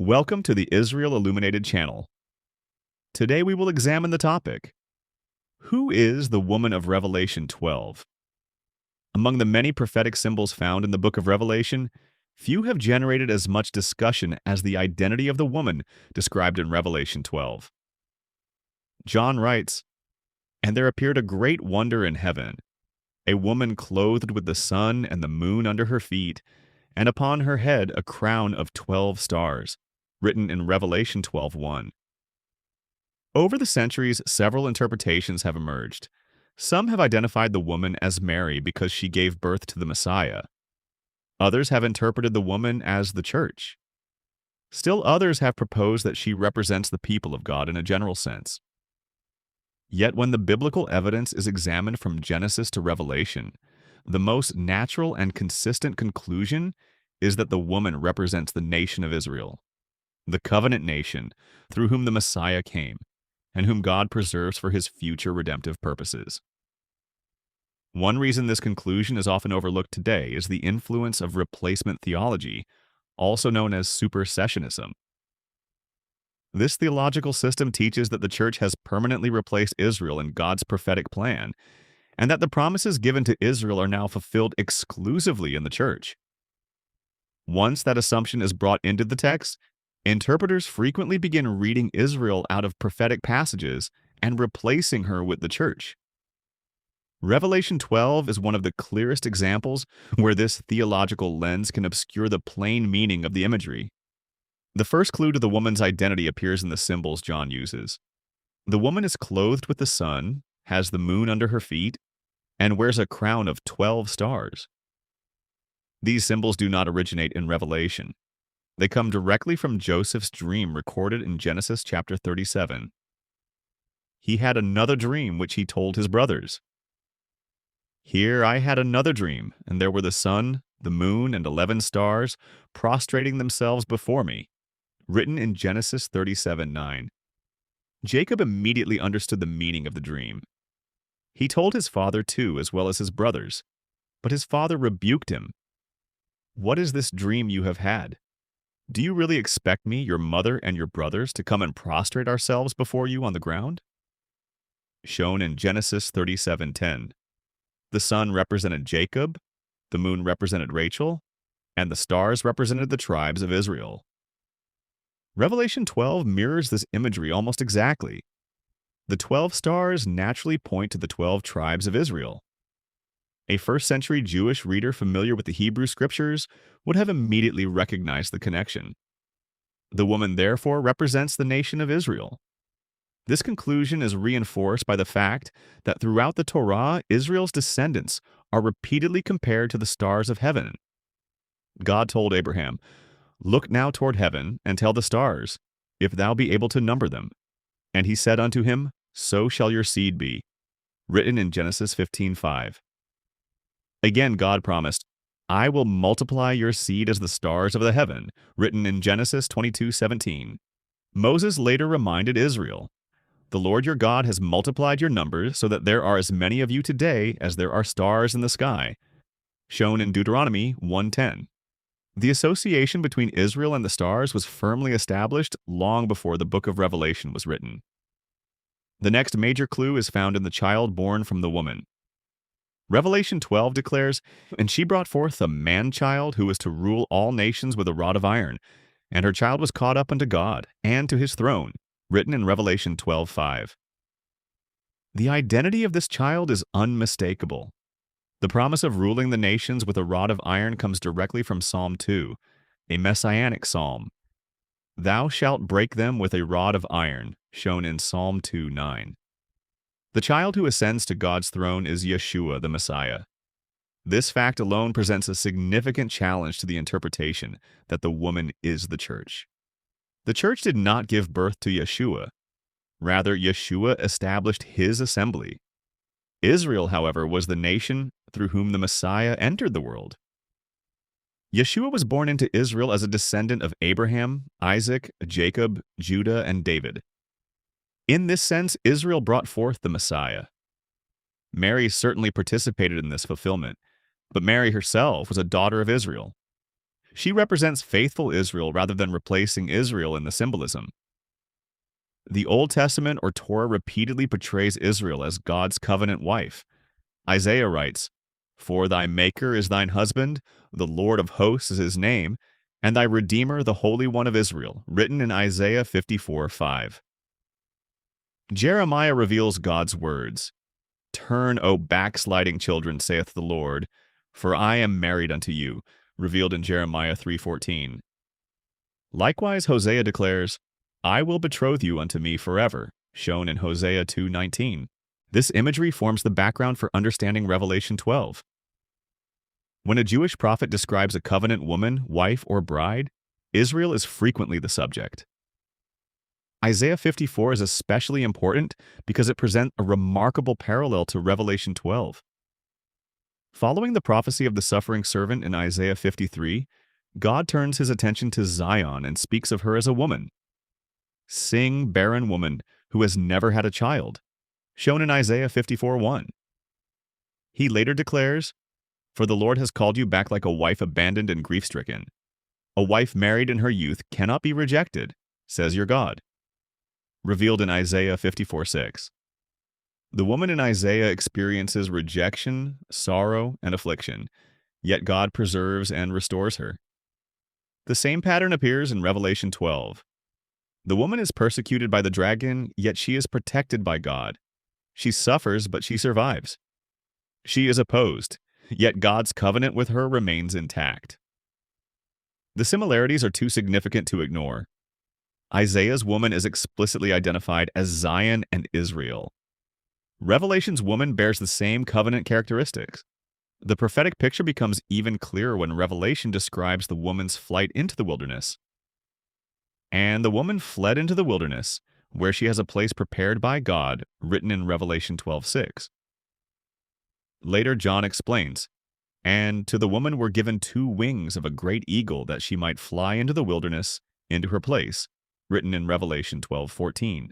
Welcome to the Israel Illuminated channel. Today we will examine the topic, who is the woman of Revelation 12? Among the many prophetic symbols found in the book of Revelation, few have generated as much discussion as the identity of the woman described in Revelation 12. John writes, "And there appeared a great wonder in heaven, a woman clothed with the sun and the moon under her feet, and upon her head a crown of 12 stars," written in Revelation 12:1. Over the centuries, several interpretations have emerged. Some have identified the woman as Mary because she gave birth to the Messiah. Others have interpreted the woman as the church. Still others have proposed that she represents the people of God in a general sense. Yet when the biblical evidence is examined from Genesis to Revelation, the most natural and consistent conclusion is that the woman represents the nation of Israel, the covenant nation through whom the Messiah came, and whom God preserves for his future redemptive purposes. One reason this conclusion is often overlooked today is the influence of replacement theology, also known as Supersessionism. This theological system teaches that the church has permanently replaced Israel in God's prophetic plan, and that the promises given to Israel are now fulfilled exclusively in the church. Once that assumption is brought into the text, interpreters frequently begin reading Israel out of prophetic passages and replacing her with the church. Revelation 12 is one of the clearest examples where this theological lens can obscure the plain meaning of the imagery. The first clue to the woman's identity appears in the symbols John uses. The woman is clothed with the sun, has the moon under her feet, and wears a crown of 12 stars. These symbols do not originate in Revelation. They come directly from Joseph's dream recorded in Genesis chapter 37. He had another dream which he told his brothers. "Here I had another dream, and there were the sun, the moon, and 11 stars prostrating themselves before me," written in Genesis 37:9. Jacob immediately understood the meaning of the dream. He told his father too, as well as his brothers, but his father rebuked him. "What is this dream you have had? Do you really expect me, your mother, and your brothers to come and prostrate ourselves before you on the ground?" Shown in Genesis 37:10. The sun represented Jacob, the moon represented Rachel, and the stars represented the tribes of Israel. Revelation 12 mirrors this imagery almost exactly. The 12 stars naturally point to the 12 tribes of Israel. A first-century Jewish reader familiar with the Hebrew Scriptures would have immediately recognized the connection. The woman therefore represents the nation of Israel. This conclusion is reinforced by the fact that throughout the Torah, Israel's descendants are repeatedly compared to the stars of heaven. God told Abraham, "Look now toward heaven, and tell the stars, if thou be able to number them. And he said unto him, So shall your seed be," written in Genesis 15:5. Again God promised, "I will multiply your seed as the stars of the heaven," written in Genesis 22:17. Moses later reminded Israel, "The Lord your God has multiplied your numbers so that there are as many of you today as there are stars in the sky," shown in Deuteronomy 1:10. The association between Israel and the stars was firmly established long before the book of Revelation was written. The next major clue is found in the child born from the woman. Revelation 12 declares, "And she brought forth a man-child who was to rule all nations with a rod of iron, and her child was caught up unto God and to his throne," written in Revelation 12:5. The identity of this child is unmistakable. The promise of ruling the nations with a rod of iron comes directly from Psalm 2, a Messianic psalm. "Thou shalt break them with a rod of iron," shown in Psalm 2:9. The child who ascends to God's throne is Yeshua the Messiah. This fact alone presents a significant challenge to the interpretation that the woman is the church. The church did not give birth to Yeshua. Rather, Yeshua established his assembly. Israel, however, was the nation through whom the Messiah entered the world. Yeshua was born into Israel as a descendant of Abraham, Isaac, Jacob, Judah, and David. In this sense, Israel brought forth the Messiah. Mary certainly participated in this fulfillment, but Mary herself was a daughter of Israel. She represents faithful Israel rather than replacing Israel in the symbolism. The Old Testament or Torah repeatedly portrays Israel as God's covenant wife. Isaiah writes, "For thy Maker is thine husband, the Lord of hosts is his name, and thy Redeemer, the Holy One of Israel," written in Isaiah 54:5. Jeremiah reveals God's words, "Turn, O backsliding children, saith the Lord, for I am married unto you," revealed in Jeremiah 3:14. Likewise, Hosea declares, "I will betroth you unto me forever," shown in Hosea 2:19. This imagery forms the background for understanding Revelation 12. When a Jewish prophet describes a covenant woman, wife, or bride, Israel is frequently the subject. Isaiah 54 is especially important because it presents a remarkable parallel to Revelation 12. Following the prophecy of the suffering servant in Isaiah 53, God turns his attention to Zion and speaks of her as a woman. "Sing, barren woman, who has never had a child," shown in Isaiah 54:1. He later declares, "For the Lord has called you back like a wife abandoned and grief-stricken. A wife married in her youth cannot be rejected, says your God," revealed in Isaiah 54:6. The woman in Isaiah experiences rejection, sorrow, and affliction, yet God preserves and restores her. The same pattern appears in Revelation 12. The woman is persecuted by the dragon, yet she is protected by God. She suffers, but she survives. She is opposed, yet God's covenant with her remains intact. The similarities are too significant to ignore. Isaiah's woman is explicitly identified as Zion and Israel. Revelation's woman bears the same covenant characteristics. The prophetic picture becomes even clearer when Revelation describes the woman's flight into the wilderness. "And the woman fled into the wilderness, where she has a place prepared by God," written in Revelation 12:6. Later, John explains, "And to the woman were given 2 wings of a great eagle, that she might fly into the wilderness, into her place," written in Revelation 12:14.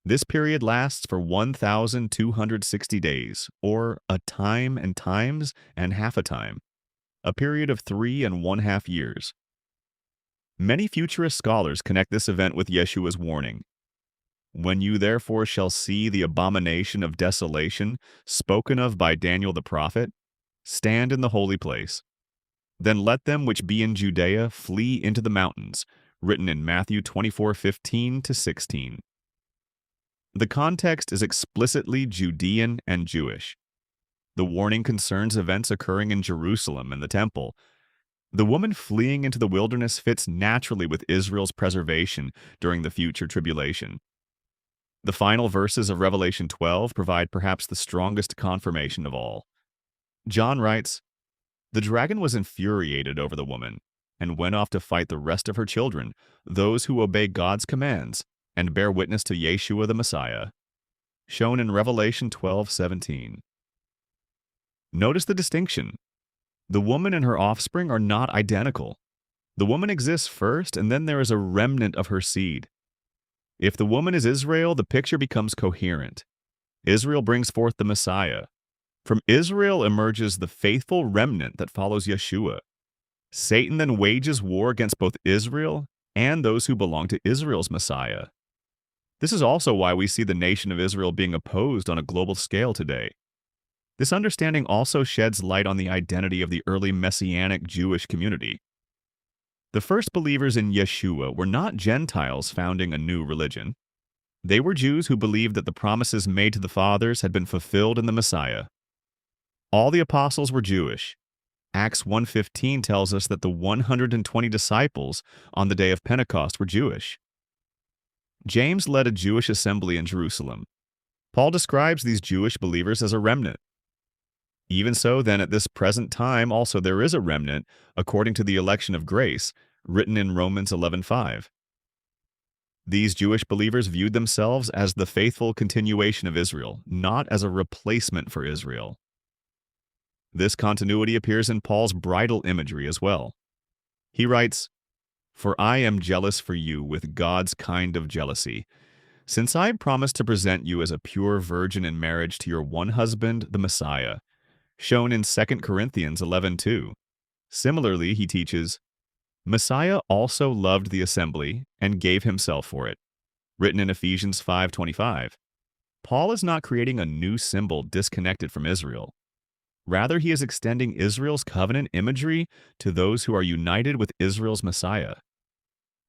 This period lasts for 1,260 days, or a time and times and half a time, a period of 3½ years. Many futurist scholars connect this event with Yeshua's warning. "When you therefore shall see the abomination of desolation spoken of by Daniel the prophet, stand in the holy place. Then let them which be in Judea flee into the mountains," written in Matthew 24:15-16. The context is explicitly Judean and Jewish. The warning concerns events occurring in Jerusalem and the temple. The woman fleeing into the wilderness fits naturally with Israel's preservation during the future tribulation. The final verses of Revelation 12 provide perhaps the strongest confirmation of all. John writes, "The dragon was infuriated over the woman, and went off to fight the rest of her children, those who obey God's commands, and bear witness to Yeshua the Messiah," shown in Revelation 12:17. Notice the distinction. The woman and her offspring are not identical. The woman exists first, and then there is a remnant of her seed. If the woman is Israel, the picture becomes coherent. Israel brings forth the Messiah. From Israel emerges the faithful remnant that follows Yeshua. Satan then wages war against both Israel and those who belong to Israel's Messiah. This is also why we see the nation of Israel being opposed on a global scale today. This understanding also sheds light on the identity of the early Messianic Jewish community. The first believers in Yeshua were not Gentiles founding a new religion. They were Jews who believed that the promises made to the fathers had been fulfilled in the Messiah. All the apostles were Jewish. Acts 1:15 tells us that the 120 disciples on the day of Pentecost were Jewish. James led a Jewish assembly in Jerusalem. Paul describes these Jewish believers as a remnant. Even so, then, at this present time also there is a remnant according to the election of grace, written in Romans 11:5. These Jewish believers viewed themselves as the faithful continuation of Israel, not as a replacement for Israel. This continuity appears in Paul's bridal imagery as well. He writes, "For I am jealous for you with God's kind of jealousy, since I promised to present you as a pure virgin in marriage to your one husband, the Messiah," shown in 2 Corinthians 11:2. Similarly, he teaches, Messiah also loved the assembly and gave himself for it, written in Ephesians 5:25. Paul is not creating a new symbol disconnected from Israel. Rather, he is extending Israel's covenant imagery to those who are united with Israel's Messiah.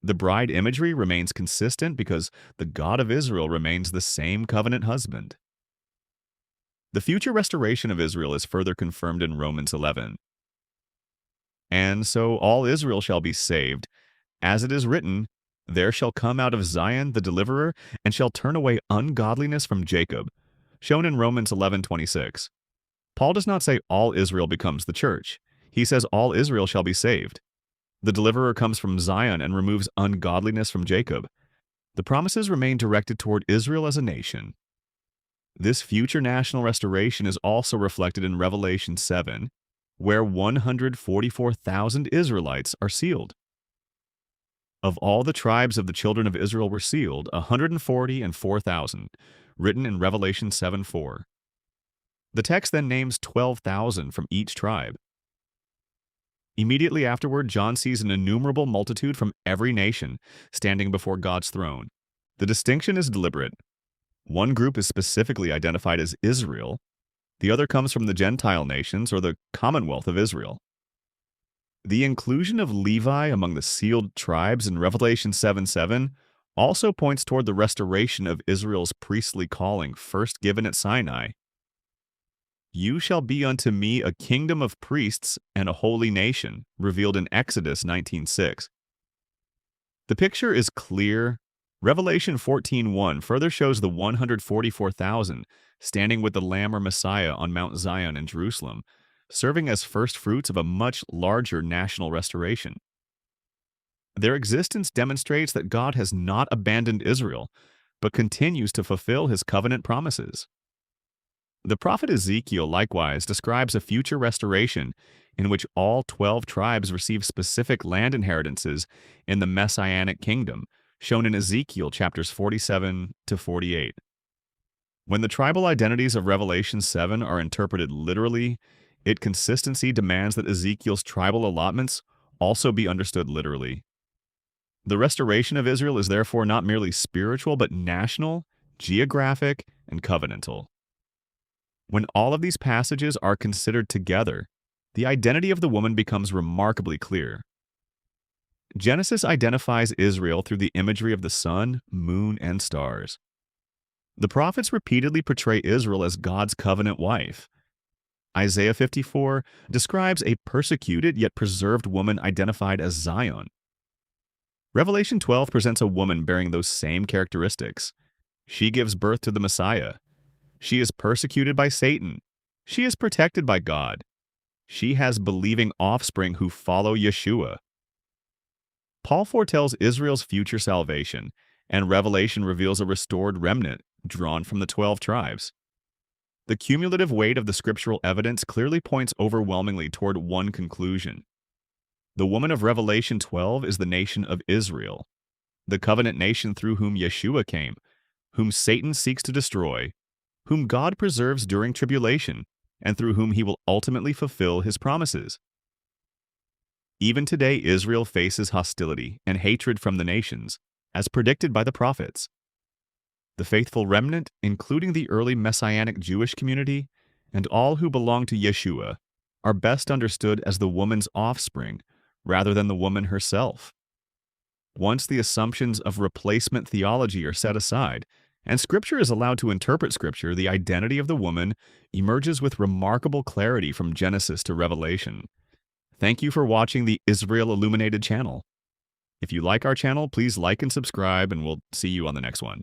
The bride imagery remains consistent because the God of Israel remains the same covenant husband. The future restoration of Israel is further confirmed in Romans 11. And so all Israel shall be saved. As it is written, there shall come out of Zion the deliverer, and shall turn away ungodliness from Jacob, shown in Romans 11:26. Paul does not say all Israel becomes the church. He says all Israel shall be saved. The deliverer comes from Zion and removes ungodliness from Jacob. The promises remain directed toward Israel as a nation. This future national restoration is also reflected in Revelation 7, where 144,000 Israelites are sealed. Of all the tribes of the children of Israel were sealed, 144,000, written in Revelation 7:4. The text then names 12,000 from each tribe. Immediately afterward, John sees an innumerable multitude from every nation standing before God's throne. The distinction is deliberate. One group is specifically identified as Israel. The other comes from the Gentile nations or the Commonwealth of Israel. The inclusion of Levi among the sealed tribes in Revelation 7:7 also points toward the restoration of Israel's priestly calling first given at Sinai. You shall be unto me a kingdom of priests and a holy nation, revealed in Exodus 19:6. The picture is clear. Revelation 14:1 further shows the 144,000 standing with the Lamb or Messiah on Mount Zion in Jerusalem, serving as first fruits of a much larger national restoration. Their existence demonstrates that God has not abandoned Israel, but continues to fulfill his covenant promises. The prophet Ezekiel likewise describes a future restoration in which all 12 tribes receive specific land inheritances in the Messianic kingdom, shown in Ezekiel chapters 47 to 48. When the tribal identities of Revelation 7 are interpreted literally, its consistency demands that Ezekiel's tribal allotments also be understood literally. The restoration of Israel is therefore not merely spiritual, but national, geographic, and covenantal. When all of these passages are considered together, the identity of the woman becomes remarkably clear. Genesis identifies Israel through the imagery of the sun, moon, and stars. The prophets repeatedly portray Israel as God's covenant wife. Isaiah 54 describes a persecuted yet preserved woman identified as Zion. Revelation 12 presents a woman bearing those same characteristics. She gives birth to the Messiah. She is persecuted by Satan. She is protected by God. She has believing offspring who follow Yeshua. Paul foretells Israel's future salvation, and Revelation reveals a restored remnant drawn from the 12 tribes. The cumulative weight of the scriptural evidence clearly points overwhelmingly toward one conclusion. The woman of Revelation 12 is the nation of Israel, the covenant nation through whom Yeshua came, whom Satan seeks to destroy, whom God preserves during tribulation, and through whom he will ultimately fulfill his promises. Even today, Israel faces hostility and hatred from the nations, as predicted by the prophets. The faithful remnant, including the early Messianic Jewish community, and all who belong to Yeshua, are best understood as the woman's offspring, rather than the woman herself. Once the assumptions of replacement theology are set aside, and Scripture is allowed to interpret Scripture, the identity of the woman emerges with remarkable clarity from Genesis to Revelation. Thank you for watching the Israel Illuminated channel. If you like our channel, please like and subscribe, and we'll see you on the next one.